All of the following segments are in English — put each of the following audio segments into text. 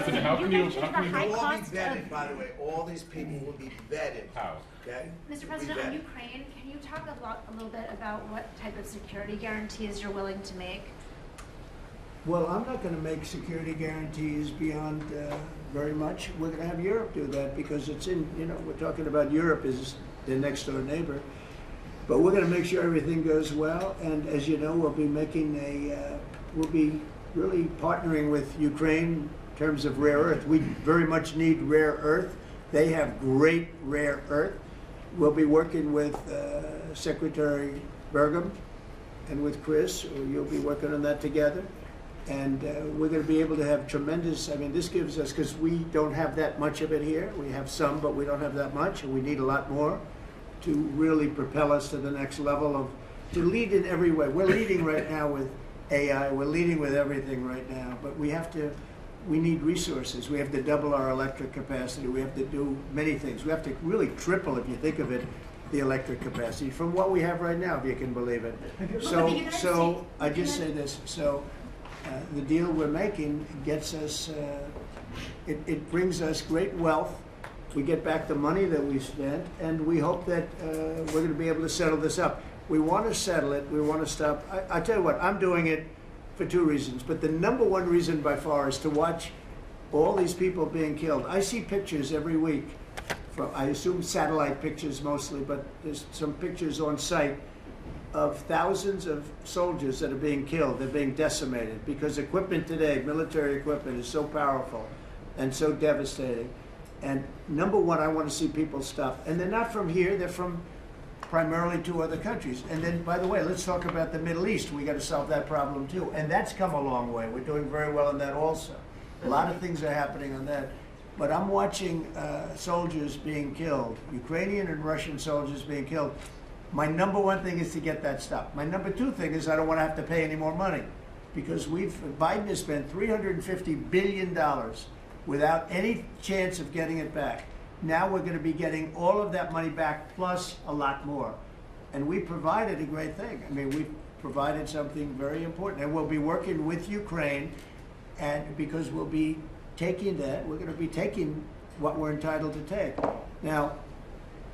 How can you, how can They'll you, all be vetted, by the way. All these people will be vetted. how? Okay? Mr. They'll President, be on vetted. Ukraine, can you talk a little bit about what type of security guarantees you're willing to make? Well, I'm not going to make security guarantees beyond very much. We're going to have Europe do that because it's in, we're talking about Europe as the next door neighbor. But we're going to make sure everything goes well. And as you know, we'll be we'll be really partnering with Ukraine in terms of rare earth. We very much need rare earth. They have great rare earth. We'll be working with Secretary Burgum and with Chris. You'll be working on that together. And we're going to be able to have tremendous, this gives us, because we don't have that much of it here. We have some, but we don't have that much, and we need a lot more to really propel us to the next level to lead in every way. We're leading right now with AI, we're leading with everything right now, but we need resources. We have to double our electric capacity. We have to do many things. We have to really triple, if you think of it, the electric capacity from what we have right now, if you can believe it. So I just say this, the deal we're making gets us, it brings us great wealth. We get back the money that we spent, and we hope that we're going to be able to settle this up. We want to settle it. We want to stop. I tell you what, I'm doing it for two reasons, but the number one reason by far is to watch all these people being killed. I see pictures every week, from, I assume satellite pictures mostly, but there's some pictures on site of thousands of soldiers that are being killed. They're being decimated because equipment today, military equipment, is so powerful and so devastating. And number one, I want to see people stop. And they're not from here, they're from primarily two other countries. And then, by the way, let's talk about the Middle East. We got to solve that problem too. And that's come a long way. We're doing very well on that also. A lot of things are happening on that. But I'm watching soldiers being killed, Ukrainian and Russian soldiers being killed. My number one thing is to get that stopped. My number two thing is I don't want to have to pay any more money because Biden has spent $350 billion without any chance of getting it back. Now we're going to be getting all of that money back plus a lot more. And we provided a great thing. We provided something very important. And we'll be working with Ukraine, and because we'll be taking that, we're going to be taking what we're entitled to take. Now,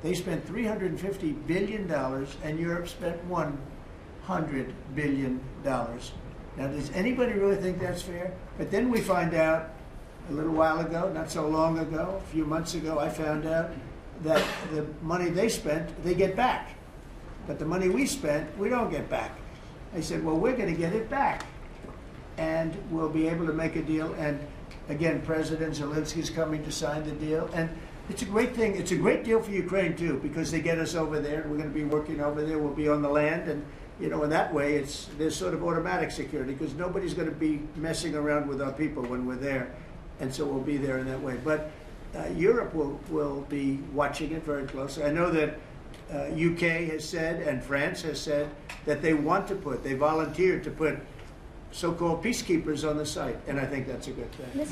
they spent $350 billion, and Europe spent $100 billion. Now, does anybody really think that's fair? But then we find out a little while ago, not so long ago, a few months ago, I found out that the money they spent, they get back. But the money we spent, we don't get back. I said, well, we're going to get it back. And we'll be able to make a deal. And again, President Zelensky's coming to sign the deal. And it's a great thing. It's a great deal for Ukraine, too, because they get us over there. We're going to be working over there. We'll be on the land. And, in that way, there's sort of automatic security because nobody's going to be messing around with our people when we're there. And so we'll be there in that way. But Europe will be watching it very closely. I know that UK has said and France has said that they volunteered to put so-called peacekeepers on the site. And I think that's a good thing.